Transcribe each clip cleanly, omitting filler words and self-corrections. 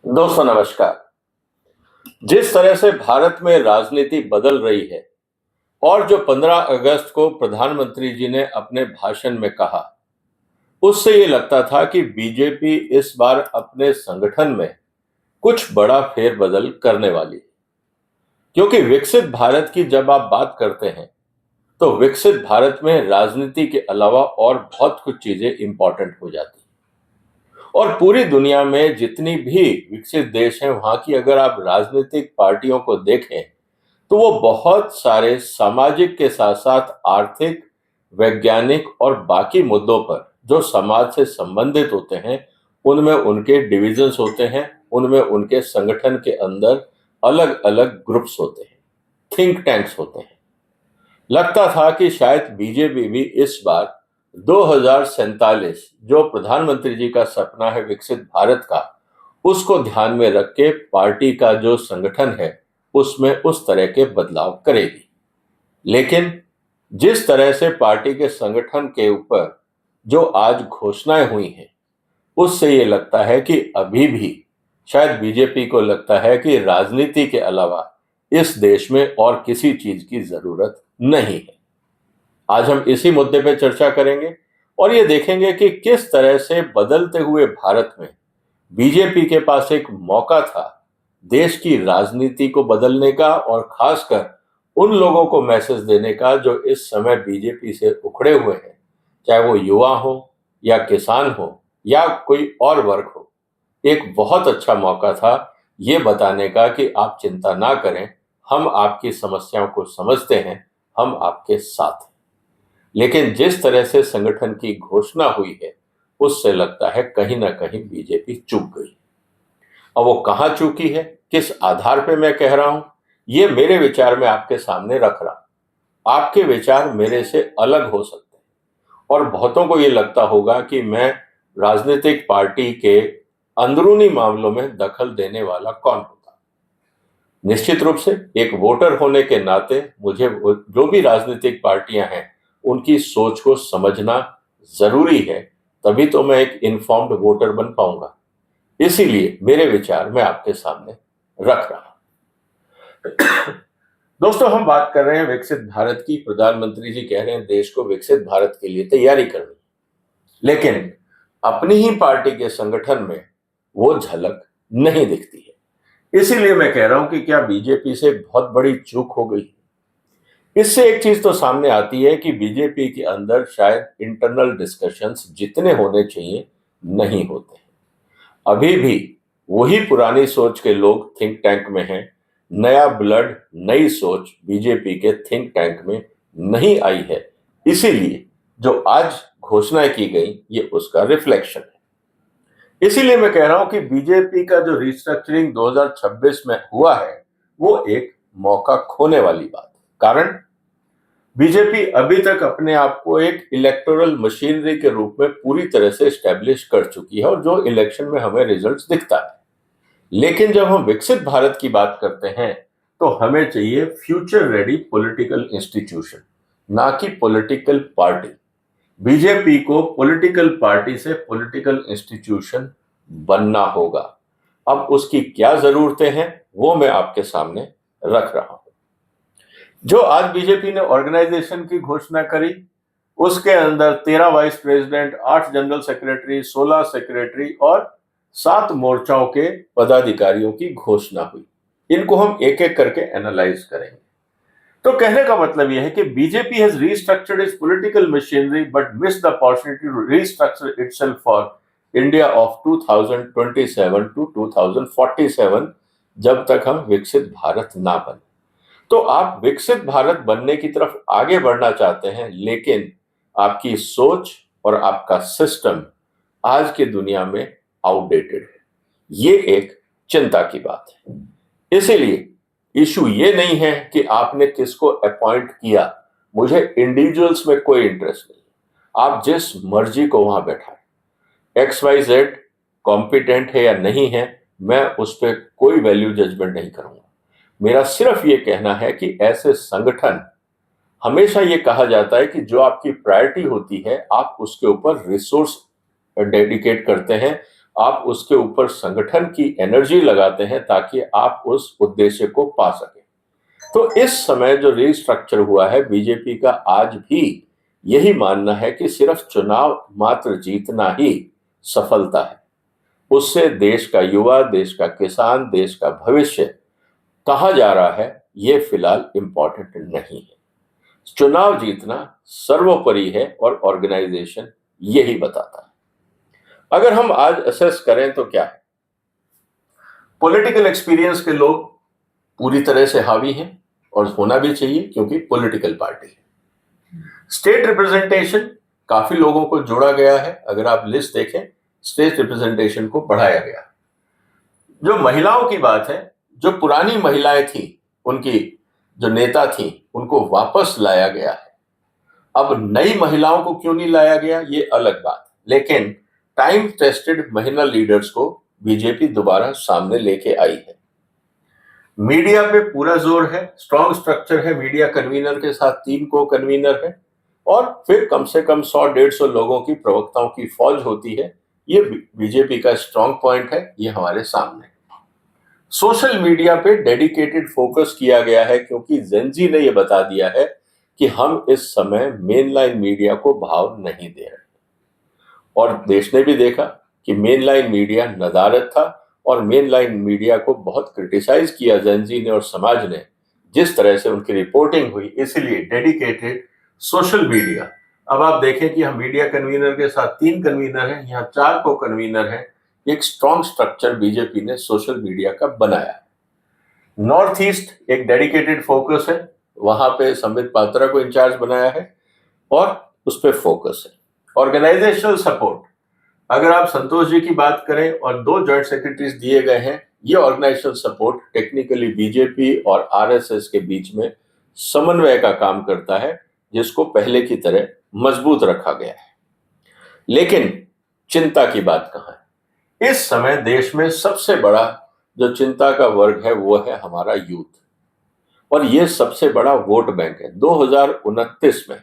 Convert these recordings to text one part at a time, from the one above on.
दोस्तों नमस्कार। जिस तरह से भारत में राजनीति बदल रही है और जो 15 अगस्त को प्रधानमंत्री जी ने अपने भाषण में कहा, उससे ये लगता था कि बीजेपी इस बार अपने संगठन में कुछ बड़ा फेरबदल करने वाली है। क्योंकि विकसित भारत की जब आप बात करते हैं, तो विकसित भारत में राजनीति के अलावा और बहुत कुछ चीजें इंपॉर्टेंट हो जाती हैं। और पूरी दुनिया में जितनी भी विकसित देश हैं, वहां की अगर आप राजनीतिक पार्टियों को देखें, तो वो बहुत सारे सामाजिक के साथ साथ आर्थिक, वैज्ञानिक और बाकी मुद्दों पर जो समाज से संबंधित होते हैं, उनमें उनके डिविजन्स होते हैं, उनमें उनके संगठन के अंदर अलग अलग ग्रुप्स होते हैं, थिंक टैंक्स होते हैं। लगता था कि शायद बीजेपी भी इस बार 2047 जो प्रधानमंत्री जी का सपना है विकसित भारत का, उसको ध्यान में रख के पार्टी का जो संगठन है उसमें उस तरह के बदलाव करेगी। लेकिन जिस तरह से पार्टी के संगठन के ऊपर जो आज घोषणाएं हुई हैं, उससे ये लगता है कि अभी भी शायद बीजेपी को लगता है कि राजनीति के अलावा इस देश में और किसी चीज की जरूरत नहीं है। आज हम इसी मुद्दे पे चर्चा करेंगे और ये देखेंगे कि किस तरह से बदलते हुए भारत में बीजेपी के पास एक मौका था देश की राजनीति को बदलने का और खासकर उन लोगों को मैसेज देने का जो इस समय बीजेपी से उखड़े हुए हैं, चाहे वो युवा हो या किसान हो या कोई और वर्ग हो। एक बहुत अच्छा मौका था ये बताने का कि आप चिंता ना करें, हम आपकी समस्याओं को समझते हैं, हम आपके साथ हैं। लेकिन जिस तरह से संगठन की घोषणा हुई है, उससे लगता है कहीं ना कहीं बीजेपी चूक गई। अब वो कहां चूकी है, किस आधार पे मैं कह रहा हूं, ये मेरे विचार में आपके सामने रख रहा हूं। आपके विचार मेरे से अलग हो सकते हैं और बहुतों को ये लगता होगा कि मैं राजनीतिक पार्टी के अंदरूनी मामलों में दखल देने वाला कौन होता। निश्चित रूप से एक वोटर होने के नाते मुझे जो भी राजनीतिक पार्टियां हैं उनकी सोच को समझना जरूरी है, तभी तो मैं एक इन्फॉर्म्ड वोटर बन पाऊंगा। इसीलिए मेरे विचार मैं आपके सामने रख रहा हूं। दोस्तों, हम बात कर रहे हैं विकसित भारत की। प्रधानमंत्री जी कह रहे हैं देश को विकसित भारत के लिए तैयारी करनी, लेकिन अपनी ही पार्टी के संगठन में वो झलक नहीं दिखती है। इसीलिए मैं कह रहा हूं कि क्या बीजेपी से बहुत बड़ी चूक हो गई। इससे एक चीज तो सामने आती है कि बीजेपी के अंदर शायद इंटरनल डिस्कशंस जितने होने चाहिए नहीं होते हैं। अभी भी वही पुरानी सोच के लोग थिंक टैंक में हैं। नया ब्लड, नई सोच बीजेपी के थिंक टैंक में नहीं आई है। इसीलिए जो आज घोषणाएं की गई, ये उसका रिफ्लेक्शन है। इसीलिए मैं कह रहा हूं कि बीजेपी का जो रिस्ट्रक्चरिंग 2026 में हुआ है, वो एक मौका खोने वाली बात है। कारण, बीजेपी अभी तक अपने आप को एक इलेक्टोरल मशीनरी के रूप में पूरी तरह से स्टैब्लिश कर चुकी है और जो इलेक्शन में हमें रिजल्ट्स दिखता है। लेकिन जब हम विकसित भारत की बात करते हैं, तो हमें चाहिए फ्यूचर रेडी पॉलिटिकल इंस्टीट्यूशन, ना कि पॉलिटिकल पार्टी। बीजेपी को पॉलिटिकल पार्टी से पॉलिटिकल इंस्टीट्यूशन बनना होगा। अब उसकी क्या जरूरतें हैं, वो मैं आपके सामने रख रहा हूं। जो आज बीजेपी ने ऑर्गेनाइजेशन की घोषणा करी, उसके अंदर 13 vice president, 8 general secretary, 16 secretary और 7 मोर्चाओं के पदाधिकारियों की घोषणा हुई। इनको हम एक एक करके एनालाइज करेंगे। तो कहने का मतलब यह है कि BJP has restructured its political machinery but missed the opportunity to restructure itself for India of 2027 to 2047, जब तक हम विकसित भारत ना बने। तो आप विकसित भारत बनने की तरफ आगे बढ़ना चाहते हैं, लेकिन आपकी सोच और आपका सिस्टम आज की दुनिया में आउटडेटेड है। ये एक चिंता की बात है। इसीलिए इशू ये नहीं है कि आपने किसको अपॉइंट किया। मुझे इंडिविजुअल्स में कोई इंटरेस्ट नहीं। आप जिस मर्जी को वहां बैठाएं, एक्स वाई जेड कॉम्पिटेंट है या नहीं है, मैं उस पर कोई वैल्यू जजमेंट नहीं करूंगा। मेरा सिर्फ ये कहना है कि ऐसे संगठन, हमेशा ये कहा जाता है कि जो आपकी प्रायोरिटी होती है, आप उसके ऊपर रिसोर्स डेडिकेट करते हैं, आप उसके ऊपर संगठन की एनर्जी लगाते हैं ताकि आप उस उद्देश्य को पा सकें। तो इस समय जो रीस्ट्रक्चर हुआ है, बीजेपी का आज भी यही मानना है कि सिर्फ चुनाव मात्र जीतना ही सफलता है। उससे देश का युवा, देश का किसान, देश का भविष्य कहां जा रहा है, ये फिलहाल इंपॉर्टेंट नहीं है। चुनाव जीतना सर्वोपरि है और ऑर्गेनाइजेशन यही बताता है। अगर हम आज असेस करें तो क्या है, पॉलिटिकल एक्सपीरियंस के लोग पूरी तरह से हावी हैं और होना भी चाहिए क्योंकि पॉलिटिकल पार्टी है। स्टेट रिप्रेजेंटेशन काफी लोगों को जोड़ा गया है। अगर आप लिस्ट देखें, स्टेट रिप्रेजेंटेशन को बढ़ाया गया। जो महिलाओं की बात है, जो पुरानी महिलाएं थी, उनकी जो नेता थी, उनको वापस लाया गया है। अब नई महिलाओं को क्यों नहीं लाया गया, ये अलग बात, लेकिन टाइम टेस्टेड महिला लीडर्स को बीजेपी दोबारा सामने लेके आई है। मीडिया पे पूरा जोर है, स्ट्रॉन्ग स्ट्रक्चर है, मीडिया कन्वीनर के साथ 3 को कन्वीनर है और फिर कम से कम 100-150 लोगों की प्रवक्ताओं की फौज होती है। ये बीजेपी का स्ट्रॉन्ग पॉइंट है, ये हमारे सामने। सोशल मीडिया पे डेडिकेटेड फोकस किया गया है क्योंकि जेनजी ने ये बता दिया है कि हम इस समय मेनलाइन मीडिया को भाव नहीं दे रहे, और देश ने भी देखा कि मेनलाइन मीडिया नदारद था और मेनलाइन मीडिया को बहुत क्रिटिसाइज किया जेनजी ने और समाज ने, जिस तरह से उनकी रिपोर्टिंग हुई। इसलिए डेडिकेटेड सोशल मीडिया। अब आप देखें कि हम मीडिया कन्वीनर के साथ 3 कन्वीनर हैं, यहाँ 4 को कन्वीनर हैं। एक स्ट्रॉन्ग स्ट्रक्चर बीजेपी ने सोशल मीडिया का बनाया है। नॉर्थ ईस्ट एक डेडिकेटेड फोकस है, वहां पे संबित पात्रा को इंचार्ज बनाया है और उस पर फोकस है। ऑर्गेनाइजेशनल सपोर्ट, अगर आप संतोष जी की बात करें और 2 जॉइंट सेक्रेटरीज दिए गए हैं, ये ऑर्गेनाइजेशनल सपोर्ट टेक्निकली बीजेपी और आरएसएस के बीच में समन्वय का काम करता है, जिसको पहले की तरह मजबूत रखा गया है। लेकिन चिंता की बात कहां है? इस समय देश में सबसे बड़ा जो चिंता का वर्ग है वो है हमारा यूथ, और ये सबसे बड़ा वोट बैंक है। 2029 में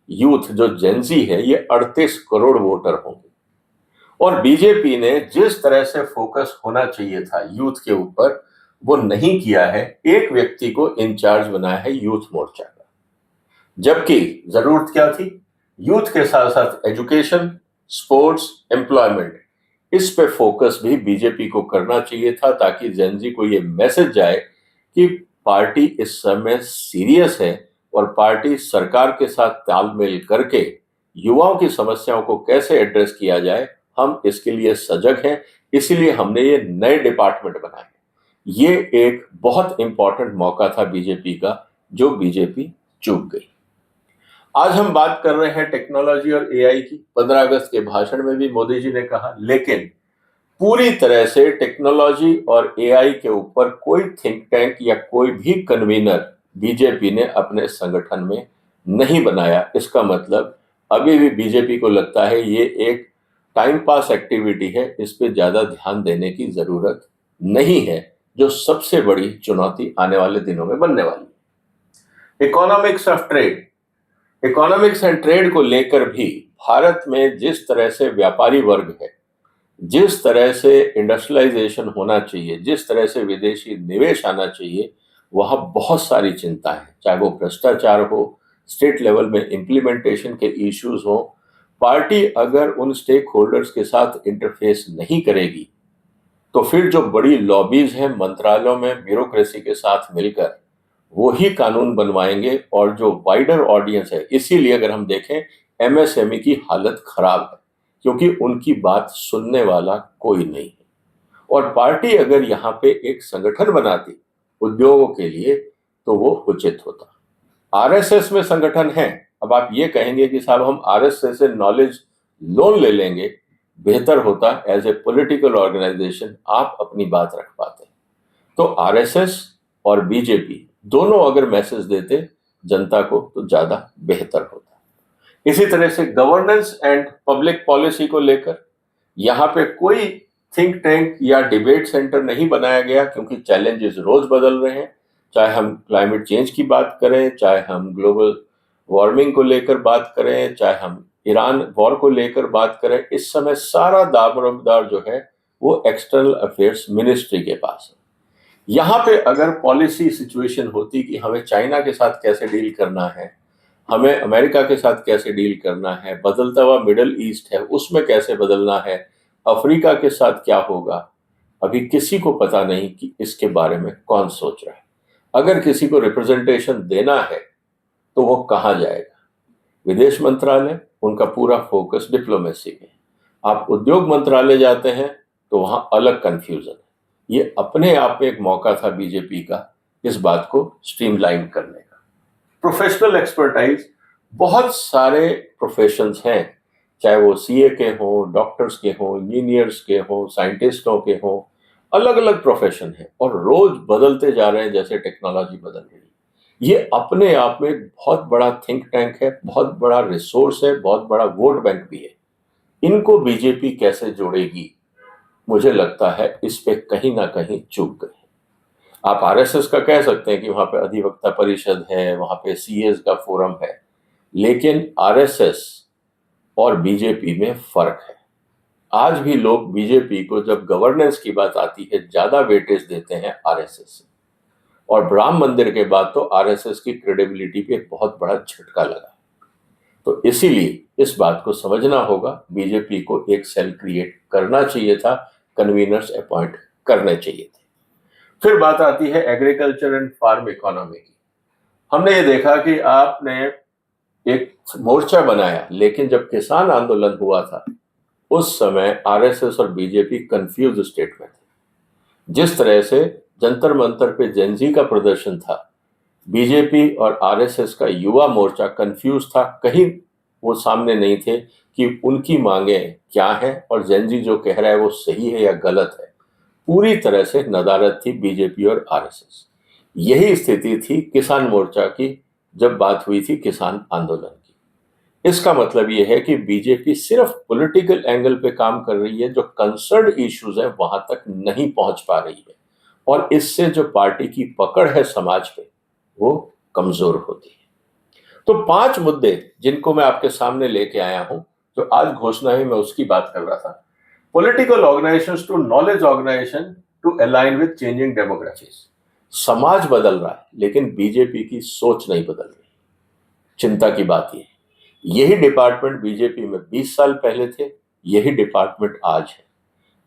यूथ जो जेनजी है, ये 38 करोड़ वोटर होंगे, और बीजेपी ने जिस तरह से फोकस होना चाहिए था यूथ के ऊपर, वो नहीं किया है। एक व्यक्ति को इंचार्ज बनाया है यूथ मोर्चा का, जबकि जरूरत क्या थी? यूथ के साथ साथ एजुकेशन, स्पोर्ट्स, एम्प्लॉयमेंट, इस पे फोकस भी बीजेपी को करना चाहिए था, ताकि जेनजी को ये मैसेज जाए कि पार्टी इस समय सीरियस है और पार्टी सरकार के साथ तालमेल करके युवाओं की समस्याओं को कैसे एड्रेस किया जाए, हम इसके लिए सजग हैं। इसीलिए हमने ये नए डिपार्टमेंट बनाए। ये एक बहुत इंपॉर्टेंट मौका था बीजेपी का, जो बीजेपी चूक गई। आज हम बात कर रहे हैं टेक्नोलॉजी और एआई की। 15 अगस्त के भाषण में भी मोदी जी ने कहा, लेकिन पूरी तरह से टेक्नोलॉजी और एआई के ऊपर कोई थिंक टैंक या कोई भी कन्वीनर बीजेपी ने अपने संगठन में नहीं बनाया। इसका मतलब अभी भी बीजेपी को लगता है ये एक टाइम पास एक्टिविटी है, इस पे ज्यादा ध्यान देने की जरूरत नहीं है, जो सबसे बड़ी चुनौती आने वाले दिनों में बनने वाली है। Economics of trade, economics and trade को लेकर भी भारत में जिस तरह से व्यापारी वर्ग है, जिस तरह से इंडस्ट्रियलाइजेशन होना चाहिए, जिस तरह से विदेशी निवेश आना चाहिए, वहां बहुत सारी चिंताएं हैं। चाहे वो भ्रष्टाचार हो, स्टेट लेवल में इम्प्लीमेंटेशन के इश्यूज हो। पार्टी अगर उन स्टेक होल्डर्स के साथ इंटरफेस नहीं करेगी, तो फिर जो बड़ी लॉबीज हैं मंत्रालयों में ब्यूरोक्रेसी के साथ मिलकर वो ही कानून बनवाएंगे, और जो वाइडर ऑडियंस है, इसीलिए अगर हम देखें एमएसएमई की हालत खराब है, क्योंकि उनकी बात सुनने वाला कोई नहीं है। और पार्टी अगर यहाँ पे एक संगठन बनाती उद्योगों के लिए, तो वो उचित होता। आरएसएस में संगठन है। अब आप ये कहेंगे कि साहब हम आरएसएस से नॉलेज लोन ले लेंगे, बेहतर होता एज ए पॉलिटिकल ऑर्गेनाइजेशन आप अपनी बात रख पाते। तो आरएसएस और बीजेपी दोनों अगर मैसेज देते जनता को, तो ज्यादा बेहतर होता। इसी तरह से गवर्नेंस एंड पब्लिक पॉलिसी को लेकर यहाँ पे कोई थिंक टैंक या डिबेट सेंटर नहीं बनाया गया, क्योंकि चैलेंजेस रोज बदल रहे हैं। चाहे हम क्लाइमेट चेंज की बात करें, चाहे हम ग्लोबल वार्मिंग को लेकर बात करें, चाहे हम ईरान वॉर को लेकर बात करें, इस समय सारा दारोमदार जो है वो एक्सटर्नल अफेयर्स मिनिस्ट्री के पास है। यहाँ पे अगर पॉलिसी सिचुएशन होती कि हमें चाइना के साथ कैसे डील करना है, हमें अमेरिका के साथ कैसे डील करना है, बदलता हुआ मिडल ईस्ट है उसमें कैसे बदलना है, अफ्रीका के साथ क्या होगा, अभी किसी को पता नहीं कि इसके बारे में कौन सोच रहा है। अगर किसी को रिप्रेजेंटेशन देना है तो वो कहाँ जाएगा? विदेश मंत्रालय, उनका पूरा फोकस डिप्लोमेसी में। आप उद्योग मंत्रालय जाते हैं तो वहां अलग कंफ्यूजन है। ये अपने आप में एक मौका था बीजेपी का इस बात को स्ट्रीमलाइन करने का। प्रोफेशनल एक्सपर्टाइज, बहुत सारे प्रोफेशंस हैं, चाहे वो सीए के हों, डॉक्टर्स के हों, इंजीनियर्स के हों, साइंटिस्टों के हों, अलग अलग प्रोफेशन हैं और रोज बदलते जा रहे हैं जैसे टेक्नोलॉजी बदल रही है। ये अपने आप में एक बहुत बड़ा थिंक टैंक है, बहुत बड़ा रिसोर्स है, बहुत बड़ा वोट बैंक भी है। इनको बीजेपी कैसे जोड़ेगी? मुझे लगता है इस पे कहीं ना कहीं चूक गए। आप आरएसएस का कह सकते हैं कि वहां पे अधिवक्ता परिषद है, वहां पे सीएस का फोरम है, लेकिन आरएसएस और बीजेपी में फर्क है। आज भी लोग बीजेपी को जब गवर्नेंस की बात आती है ज्यादा वेटेज देते हैं आरएसएस से, और राम मंदिर के बाद तो आरएसएस की क्रेडिबिलिटी पे बहुत बड़ा झटका लगा। तो इसीलिए इस बात को समझना होगा, बीजेपी को एक सेल क्रिएट करना चाहिए था, कन्वीनर्स अपॉइंट करने चाहिए थे। फिर बात आती है एग्रीकल्चर एंड फार्म इकोनॉमी की। हमने ये देखा कि आपने एक मोर्चा बनाया, लेकिन जब किसान आंदोलन हुआ था उस समय आरएसएस और बीजेपी कंफ्यूज स्टेट में थे। जिस तरह से जंतर मंतर पे जेनजी का प्रदर्शन था, बीजेपी और आरएसएस का युवा मोर्चा कंफ्यूज था, कहीं वो सामने नहीं थे कि उनकी मांगे क्या हैं और जेनजी जो कह रहा है वो सही है या गलत है। पूरी तरह से नदारद थी बीजेपी और आरएसएस। यही स्थिति थी किसान मोर्चा की जब बात हुई थी किसान आंदोलन की। इसका मतलब यह है कि बीजेपी सिर्फ पॉलिटिकल एंगल पे काम कर रही है, जो कंसर्न इश्यूज है वहां तक नहीं पहुंच पा रही है, और इससे जो पार्टी की पकड़ है समाज पे वो कमजोर होती है। तो 5 मुद्दे जिनको मैं आपके सामने लेके आया हूं, जो आज घोषणा हुई, मैं उसकी बात कर रहा था। Political organisations to knowledge organisation to align with changing demographics. समाज बदल रहा है लेकिन बीजेपी की सोच नहीं बदल रही। चिंता की बात यही डिपार्टमेंट बीजेपी में 20 साल पहले थे, यही डिपार्टमेंट आज है,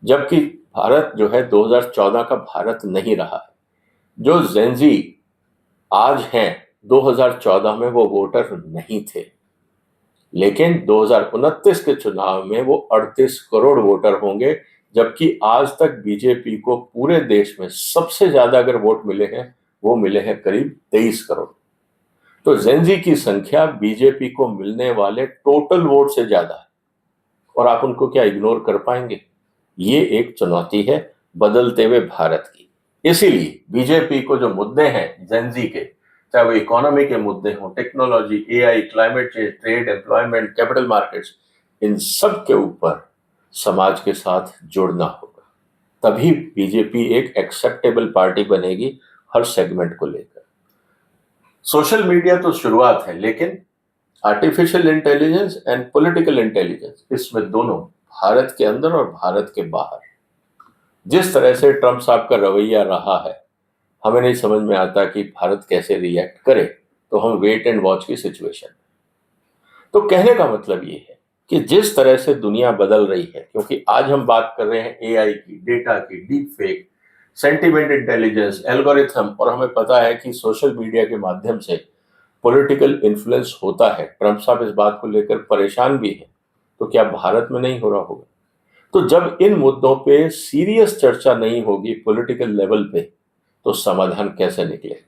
जबकि भारत जो है 2014 का भारत नहीं रहा है। जो जेनजी आज हैं 2014 में वो वोटर नहीं थे, लेकिन 2029 के चुनाव में वो 38 करोड़ वोटर होंगे, जबकि आज तक बीजेपी को पूरे देश में सबसे ज्यादा अगर वोट मिले हैं वो मिले हैं करीब 23 करोड़। तो जेनजी की संख्या बीजेपी को मिलने वाले टोटल वोट से ज्यादा है, और आप उनको क्या इग्नोर कर पाएंगे? ये एक चुनौती है बदलते हुए भारत की। इसीलिए बीजेपी को जो मुद्दे हैं जेनजी के, चाहे वो इकोनॉमी के मुद्दे हों, technology, AI, climate change, trade, employment, capital markets, इन सब के ऊपर समाज के साथ जुड़ना होगा, तभी बीजेपी एक एक्सेप्टेबल पार्टी बनेगी हर सेगमेंट को लेकर। सोशल मीडिया तो शुरुआत है, लेकिन artificial intelligence and political intelligence, इसमें दोनों, भारत के अंदर और भारत के बाहर, जिस तरह से ट्रंप साहब का रवैया रहा है, हमें नहीं समझ में आता कि भारत कैसे रिएक्ट करे। तो हम वेट एंड वॉच की सिचुएशन। तो कहने का मतलब ये है कि जिस तरह से दुनिया बदल रही है, क्योंकि आज हम बात कर रहे हैं एआई की, डेटा की, deep fake, sentiment intelligence, algorithm, और हमें पता है कि सोशल मीडिया के माध्यम से पॉलिटिकल इन्फ्लुएंस होता है। ट्रंप साहब इस बात को लेकर परेशान भी है, तो क्या भारत में नहीं हो रहा होगा? तो जब इन मुद्दों पे सीरियस चर्चा नहीं होगी पॉलिटिकल लेवल पे, तो समाधान कैसे निकलेगा?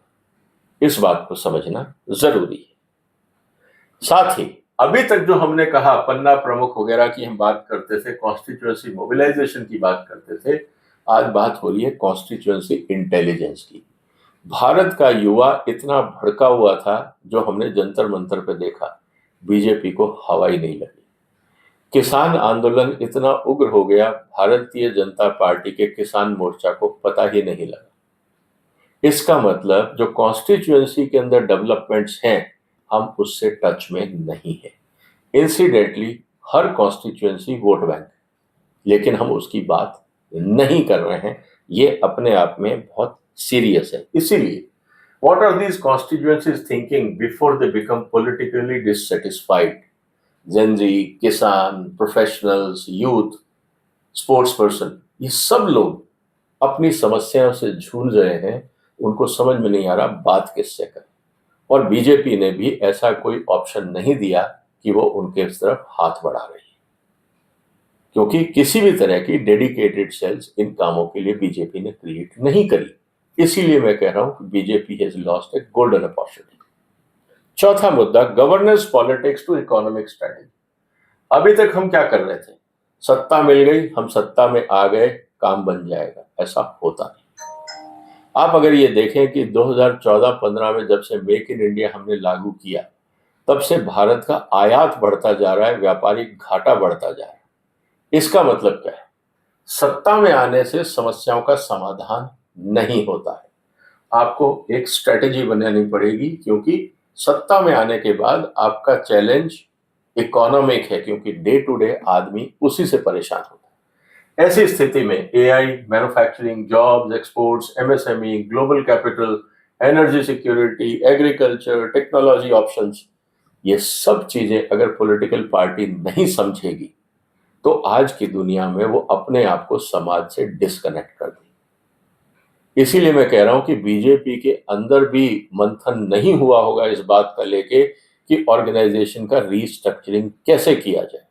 इस बात को समझना जरूरी है। साथ ही अभी तक जो हमने कहा, पन्ना प्रमुख वगैरह की हम बात करते थे, कॉन्स्टिट्यूएंसी मोबिलाइजेशन की बात करते थे, आज बात हो रही है कॉन्स्टिट्यूएंसी इंटेलिजेंस की। भारत का युवा इतना भड़का हुआ था, जो हमने जंतर मंतर पे देखा, बीजेपी को हवा ही नहीं लगी। किसान आंदोलन इतना उग्र हो गया, भारतीय जनता पार्टी के किसान मोर्चा को पता ही नहीं लगा। इसका मतलब जो कॉन्स्टिट्यूएंसी के अंदर डेवलपमेंट्स हैं, हम उससे टच में नहीं है। इंसिडेंटली हर कॉन्स्टिट्यूएंसी वोट बैंक, लेकिन हम उसकी बात नहीं कर रहे हैं, ये अपने आप में बहुत सीरियस है। इसीलिए what are these constituencies thinking before they become politically dissatisfied? Gen Z, किसान, प्रोफेशनल्स, यूथ, स्पोर्ट्स पर्सन, ये सब लोग अपनी समस्याओं से जूझ रहे हैं। उनको समझ में नहीं आ रहा बात किससे करें, और बीजेपी ने भी ऐसा कोई ऑप्शन नहीं दिया कि वो उनके तरफ हाथ बढ़ा रही है, क्योंकि किसी भी तरह की डेडिकेटेड सेल्स इन कामों के लिए बीजेपी ने क्रिएट नहीं करी। इसीलिए मैं कह रहा हूं कि BJP has lost a golden opportunity. चौथा मुद्दा, governance politics to economic strategy. अभी तक हम क्या कर रहे थे, सत्ता मिल गई, हम सत्ता में आ गए, काम बन जाएगा, ऐसा होता नहीं। आप अगर ये देखें कि 2014-15 में जब से मेक इन इंडिया हमने लागू किया, तब से भारत का आयात बढ़ता जा रहा है, व्यापारिक घाटा बढ़ता जा रहा है। इसका मतलब क्या है? सत्ता में आने से समस्याओं का समाधान नहीं होता है, आपको एक स्ट्रेटेजी बनानी पड़ेगी, क्योंकि सत्ता में आने के बाद आपका चैलेंज इकोनॉमिक है, क्योंकि डे टू डे आदमी उसी से परेशान होता है। ऐसी स्थिति में AI, manufacturing, jobs, exports, MSME, global capital, energy security, agriculture, technology options, ये सब चीजें अगर पॉलिटिकल पार्टी नहीं समझेगी तो आज की दुनिया में वो अपने आप को समाज से डिस्कनेक्ट कर देगी। इसीलिए मैं कह रहा हूं कि बीजेपी के अंदर भी मंथन नहीं हुआ होगा इस बात का लेके कि ऑर्गेनाइजेशन का रीस्ट्रक्चरिंग कैसे किया जाए।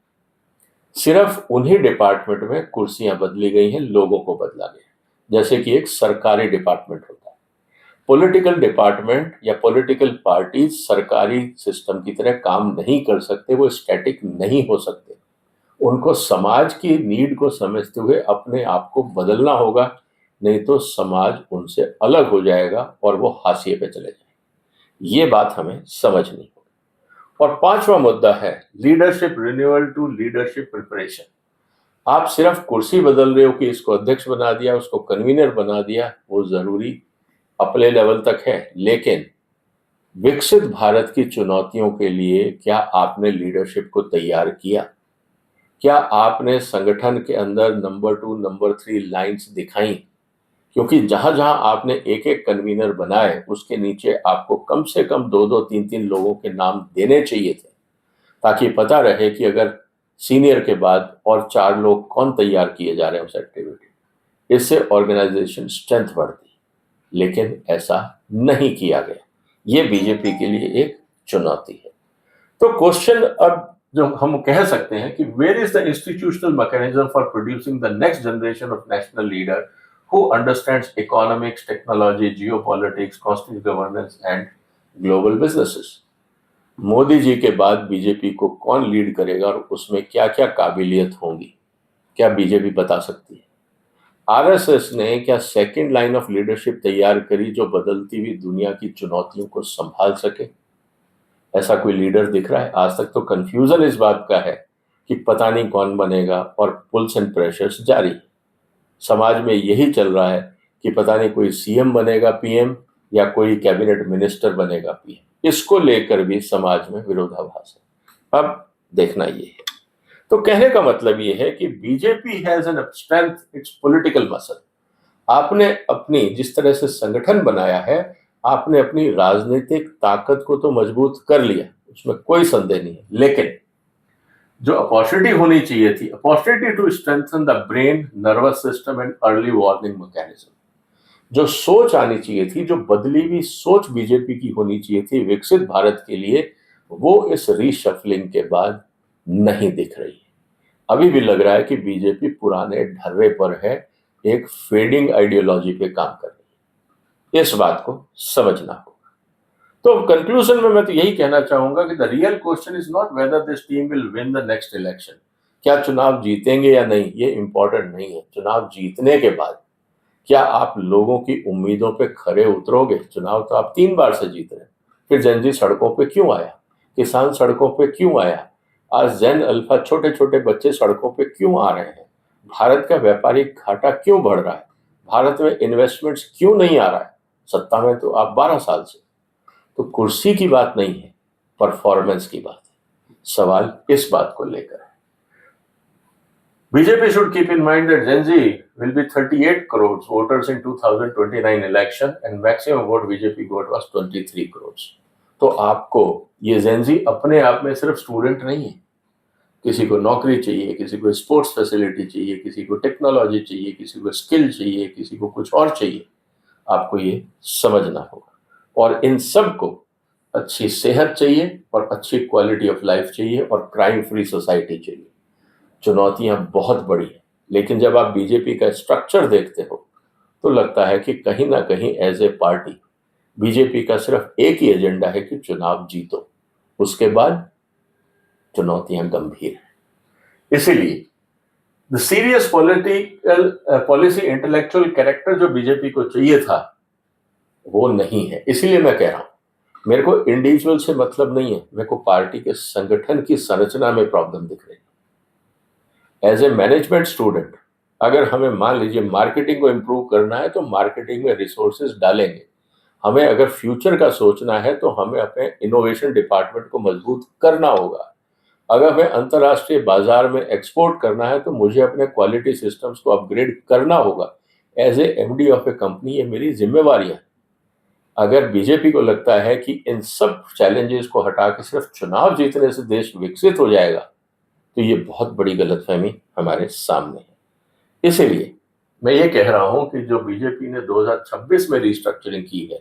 सिर्फ उन्हीं डिपार्टमेंट में कुर्सियां बदली गई हैं, लोगों को बदला गया, जैसे कि एक सरकारी डिपार्टमेंट होता है। पॉलिटिकल डिपार्टमेंट या पॉलिटिकल पार्टी सरकारी सिस्टम की तरह काम नहीं कर सकते, वो स्टैटिक नहीं हो सकते। उनको समाज की नीड को समझते हुए अपने आप को बदलना होगा, नहीं तो समाज उनसे अलग हो जाएगा और वो हाशिए पे चले जाएंगे। ये बात हमें समझनी होगी। और पांचवा मुद्दा है leadership renewal to leadership preparation. आप सिर्फ कुर्सी बदल रहे हो कि इसको अध्यक्ष बना दिया, उसको कन्वीनर बना दिया, वो जरूरी अपने लेवल तक है, लेकिन विकसित भारत की चुनौतियों के लिए क्या आपने लीडरशिप को तैयार किया? क्या आपने संगठन के अंदर नंबर 2, नंबर 3 लाइंस दिखाई? क्योंकि जहां जहां आपने एक एक कन्वीनर बनाए, उसके नीचे आपको कम से कम 2-2, 3-3 लोगों के नाम देने चाहिए थे, ताकि पता रहे कि अगर सीनियर के बाद और 4 लोग कौन तैयार किए जा रहे हैं उस एक्टिविटी। इससे ऑर्गेनाइजेशन स्ट्रेंथ बढ़ती, लेकिन ऐसा नहीं किया गया। ये बीजेपी के लिए एक चुनौती है। तो क्वेश्चन अब जो हम कह सकते हैं कि where is the institutional mechanism for producing the next generation of national leader who understands economics, technology, geopolitics, constitutional governance and global businesses। Modi ji के बाद बीजेपी को कौन लीड करेगा और उसमें क्या क्या काबिलियत होंगी, क्या बीजेपी बता सकती है? आरएसएस ने क्या सेकंड लाइन ऑफ लीडरशिप तैयार करी जो बदलती हुई दुनिया की चुनौतियों को संभाल सके? ऐसा कोई लीडर दिख रहा है? आज तक तो कंफ्यूजन इस बात का है कि पता नहीं कौन बनेगा, और पुल्स एंड प्रेशर्स जारी। समाज में यही चल रहा है कि पता नहीं कोई सीएम बनेगा पीएम या कोई कैबिनेट मिनिस्टर बनेगा पीएम। इसको लेकर भी समाज में विरोधाभास है। अब देखना ये है। तो कहने का मतलब ये है कि BJP has an strength it's political muscle. आपने अपनी जिस तरह से संगठन बनाया है, आपने अपनी राजनीतिक ताकत को तो मजबूत कर लिया, उसमें कोई संदेह नहीं है, लेकिन जो अपॉर्चुनिटी होनी चाहिए थी, opportunity to strengthen the brain, nervous system and early warning mechanism, जो सोच आनी चाहिए थी, जो बदली हुई सोच बीजेपी की होनी चाहिए थी विकसित भारत के लिए, वो इस रीशफलिंग के बाद नहीं दिख रही है। अभी भी लग रहा है कि बीजेपी पुराने ढर्रे पर है, एक फेडिंग आइडियोलॉजी पे काम कर रही है। इस बात को समझना होगा। तो कंक्लूजन में मैं तो यही कहना चाहूंगा कि the real question is not whether this team will win the next election. क्या चुनाव जीतेंगे या नहीं, ये इंपॉर्टेंट नहीं है। चुनाव जीतने के बाद क्या आप लोगों की उम्मीदों पे खरे उतरोगे? चुनाव तो आप 3 बार से जीत रहे हैं। फिर जनजी सड़कों पे क्यों आया? किसान सड़कों पे क्यों आया? आज जेन अल्फा छोटे छोटे बच्चे सड़कों पे क्यों आ रहे हैं? भारत का व्यापारिक घाटा क्यों बढ़ रहा है? भारत में इन्वेस्टमेंट्स क्यों नहीं आ रहा है? सत्ता में तो आप 12 साल से। तो कुर्सी की बात नहीं है, परफॉर्मेंस की बात है। सवाल इस बात को लेकर है। BJP should keep in mind that Gen Z will be 38 crores voters in 2029 election and maximum vote BJP got was 23 crores. तो आपको ये Gen Z अपने आप में सिर्फ स्टूडेंट नहीं है, किसी को नौकरी चाहिए, किसी को स्पोर्ट्स फैसिलिटी चाहिए, किसी को टेक्नोलॉजी चाहिए, किसी को स्किल चाहिए, किसी को कुछ और चाहिए। आपको ये समझना होगा और इन सब को अच्छी सेहत चाहिए और अच्छी क्वालिटी ऑफ लाइफ चाहिए और क्राइम फ्री सोसाइटी चाहिए। चुनौतियां बहुत बड़ी हैं, लेकिन जब आप बीजेपी का स्ट्रक्चर देखते हो तो लगता है कि कहीं ना कहीं एज ए पार्टी बीजेपी का सिर्फ एक ही एजेंडा है कि चुनाव जीतो, उसके बाद चुनौतियां गंभीर हैं। इसीलिए the serious policy intellectual character जो बीजेपी को चाहिए था वो नहीं है। इसीलिए मैं कह रहा हूं, मेरे को इंडिविजुअल से मतलब नहीं है, मेरे को पार्टी के संगठन की संरचना में प्रॉब्लम दिख रही है। एज ए मैनेजमेंट स्टूडेंट अगर हमें मान लीजिए मार्केटिंग को इम्प्रूव करना है तो मार्केटिंग में रिसोर्सेज डालेंगे। हमें अगर फ्यूचर का सोचना है तो हमें अपने इनोवेशन डिपार्टमेंट को मजबूत करना होगा। अगर हमें अंतर्राष्ट्रीय बाजार में एक्सपोर्ट करना है तो मुझे अपने क्वालिटी सिस्टम्स को अपग्रेड करना होगा। As a MD of a company ये मेरी जिम्मेवारियां। अगर बीजेपी को लगता है कि इन सब चैलेंजेस को हटा के सिर्फ चुनाव जीतने से देश विकसित हो जाएगा तो ये बहुत बड़ी गलतफहमी हमारे सामने है। इसीलिए मैं ये कह रहा हूं कि जो बीजेपी ने 2026 में रिस्ट्रक्चरिंग की है,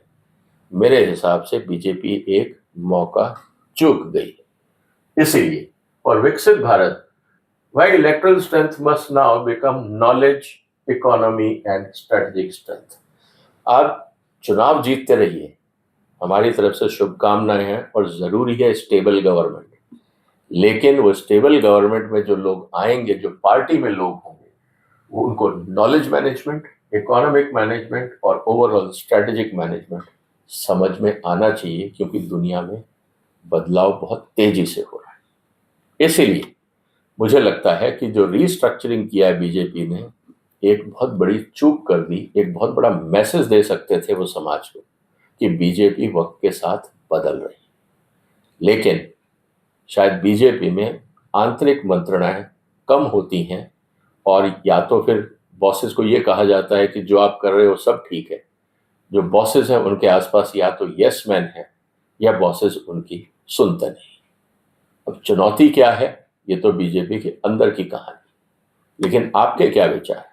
मेरे हिसाब से बीजेपी एक मौका चूक गई है। इसीलिए और विकसित Bharat why electoral strength must now become knowledge, economy and strategic strength. आप चुनाव जीतते रहिए, हमारी तरफ से शुभकामनाएं हैं और जरूरी है स्टेबल गवर्नमेंट। लेकिन वो स्टेबल गवर्नमेंट में जो लोग आएंगे, जो पार्टी में लोग होंगे, वो उनको नॉलेज मैनेजमेंट, इकोनॉमिक मैनेजमेंट और ओवरऑल स्ट्रेटेजिक मैनेजमेंट समझ में आना चाहिए, क्योंकि दुनिया में बदलाव बहुत तेजी से हो रहा है। इसीलिए मुझे लगता है कि जो रीस्ट्रक्चरिंग किया है बीजेपी ने, एक बहुत बड़ी चूक कर दी। एक बहुत बड़ा मैसेज दे सकते थे वो समाज को कि बीजेपी वक्त के साथ बदल रही है। लेकिन शायद बीजेपी में आंतरिक मंत्रणाएं कम होती हैं और या तो फिर बॉसेस को ये कहा जाता है कि जो आप कर रहे हो सब ठीक है। जो बॉसेस हैं उनके आसपास या तो यस मैन है या बॉसेस उनकी सुनते नहीं। अब चुनौती क्या है, ये तो बीजेपी के अंदर की कहानी। लेकिन आपके क्या विचार,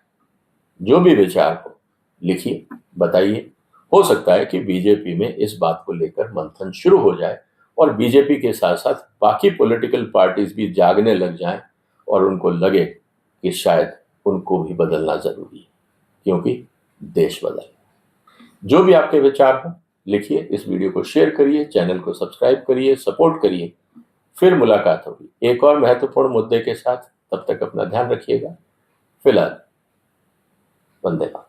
जो भी विचार हो लिखिए, बताइए। हो सकता है कि बीजेपी में इस बात को लेकर मंथन शुरू हो जाए और बीजेपी के साथ साथ बाकी पॉलिटिकल पार्टीज भी जागने लग जाएं और उनको लगे कि शायद उनको भी बदलना जरूरी है, क्योंकि देश बदल। जो भी आपके विचार हो लिखिए, इस वीडियो को शेयर करिए, चैनल को सब्सक्राइब करिए, सपोर्ट करिए। फिर मुलाकात होगी एक और महत्वपूर्ण मुद्दे के साथ। तब तक अपना ध्यान रखिएगा। फिलहाल वंदे मातरम।